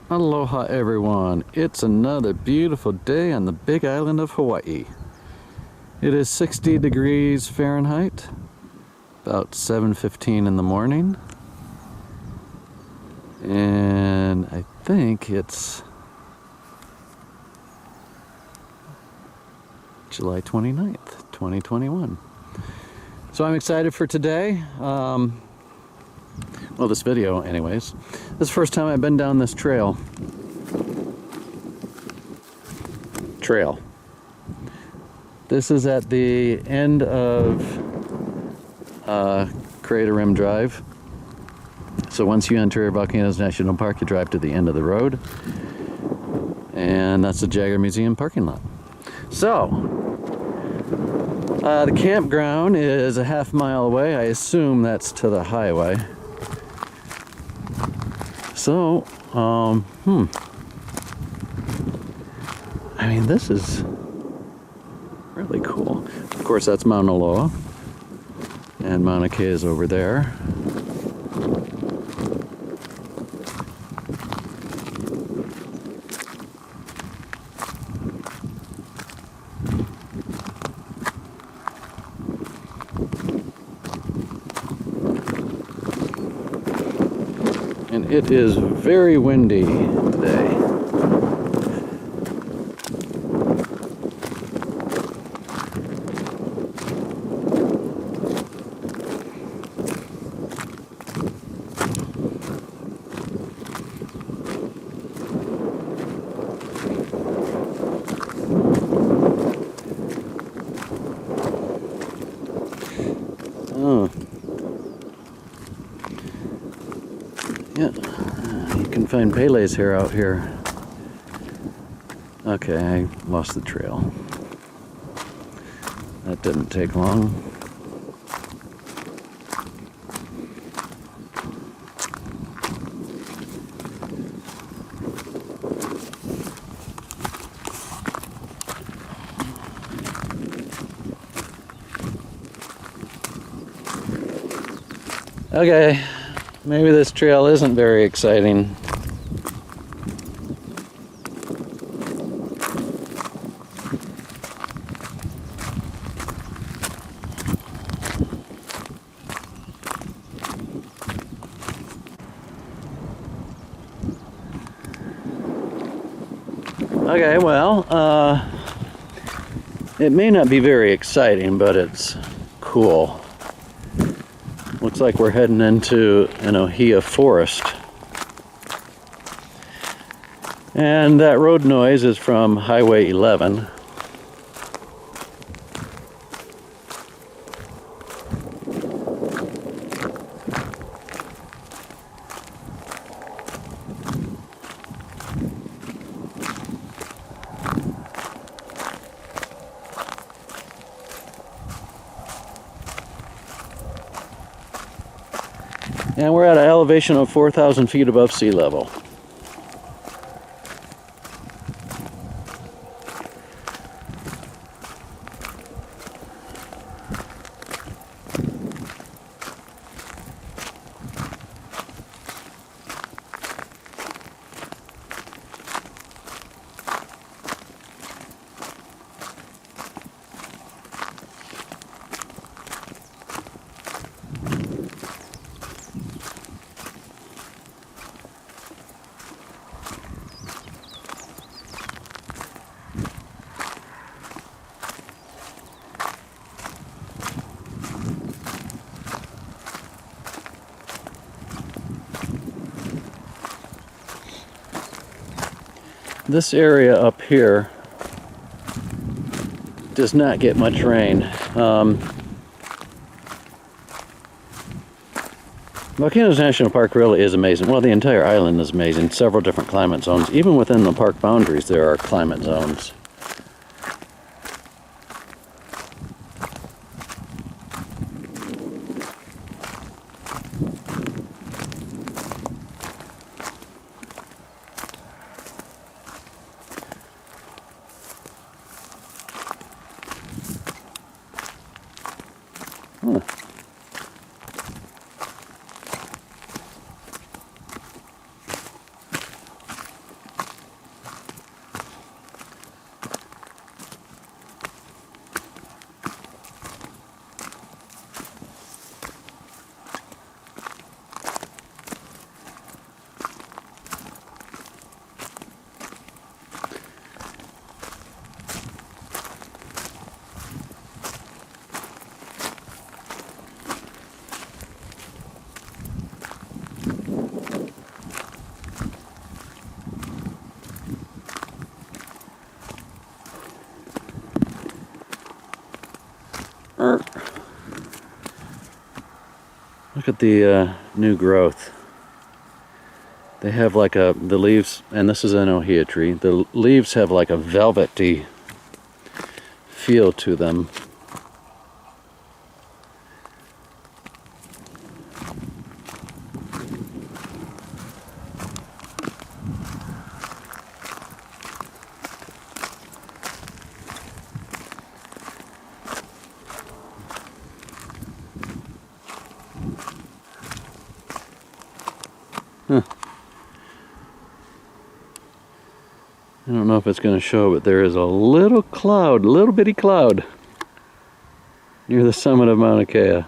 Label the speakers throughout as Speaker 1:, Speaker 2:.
Speaker 1: Aloha everyone, it's another beautiful day on the big island of Hawaii. It is 60 degrees Fahrenheit, about 7:15 in the morning, and I think it's July 29th, 2021. So I'm excited for today. Well, this video anyways. This is the first time I've been down this trail. This is at the end of Crater Rim Drive. So once you enter Volcanoes National Park, you drive to the end of the road. And that's the Jaggar Museum parking lot. So, the campground is a half mile away. I assume that's to the highway. So, I mean, this is really cool. Of course, that's Mauna Loa, and Mauna Kea is over there. And it is very windy today. Oh. Yeah, you can find Pele's hair out here. Okay, I lost the trail. That didn't take long. Okay. Maybe this trail isn't very exciting. Okay, well, it may not be very exciting, but it's cool. Looks like we're heading into an ohia forest. And that road noise is from Highway 11. And we're at an elevation of 4,000 feet above sea level. This area up here does not get much rain. Volcanoes National Park really is amazing. Well, the entire island is amazing. Several different climate zones. Even within the park boundaries, there are climate zones. Huh. Look at the new growth. They have like the leaves, and this is an ohia tree, the leaves have like a velvety feel to them. Huh. I don't know if it's going to show, but there is a little cloud, little bitty cloud, near the summit of Mauna Kea.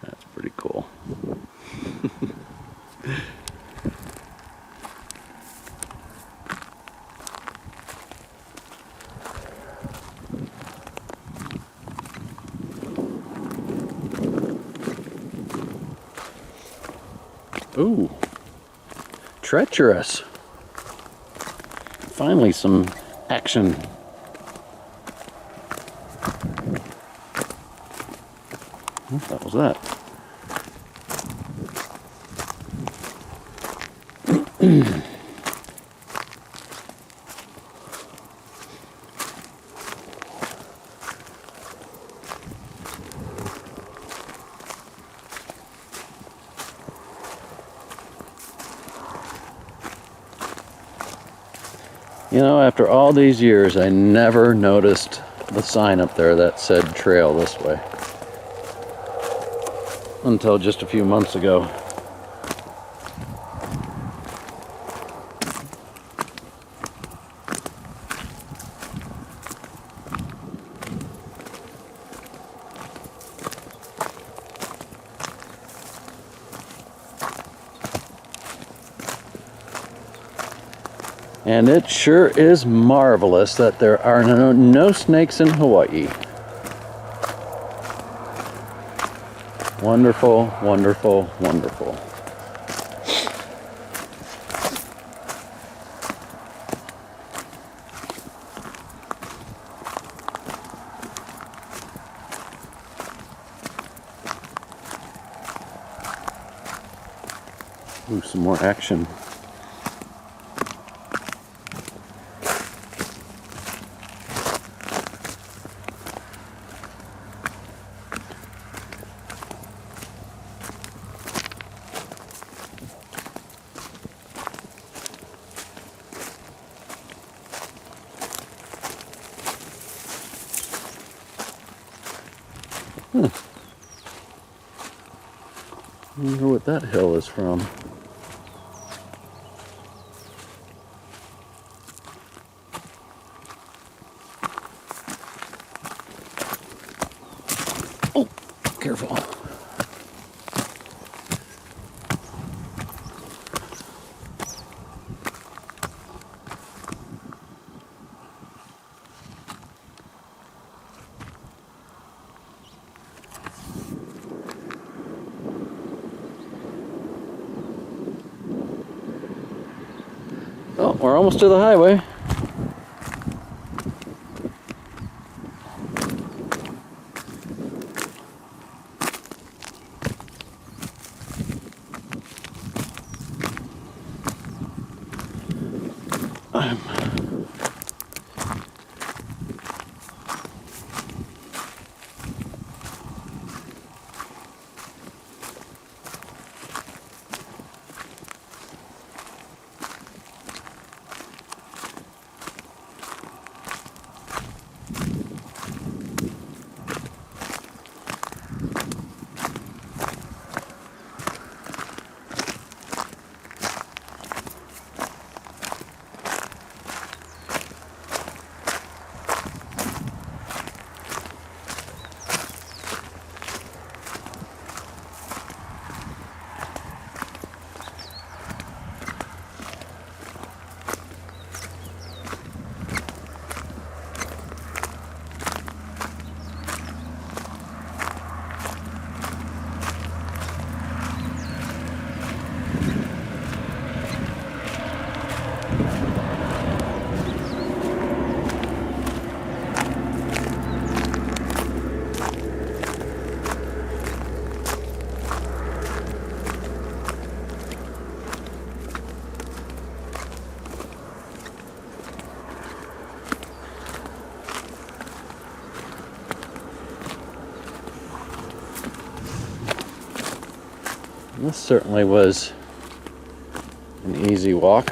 Speaker 1: That's pretty cool. Ooh, treacherous. Finally some action. What the hell was that? You know, after all these years, I never noticed the sign up there that said trail this way. Until just a few months ago. And it sure is marvelous that there are no snakes in Hawaii. Wonderful, wonderful, wonderful. Ooh, some more action. Huh. I wonder what that hill is from. Oh, careful. Oh, we're almost to the highway. This certainly was an easy walk.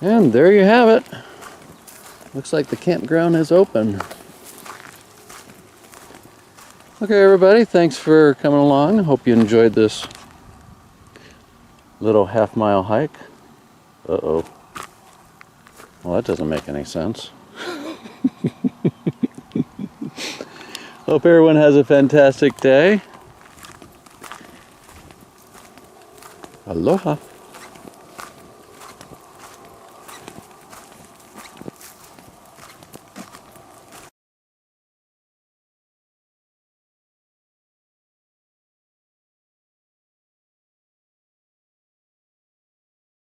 Speaker 1: And there you have it. Looks like the campground is open. Okay, everybody, thanks for coming along. Hope you enjoyed this little half-mile hike. Uh-oh. Well, that doesn't make any sense. Hope everyone has a fantastic day. Aloha.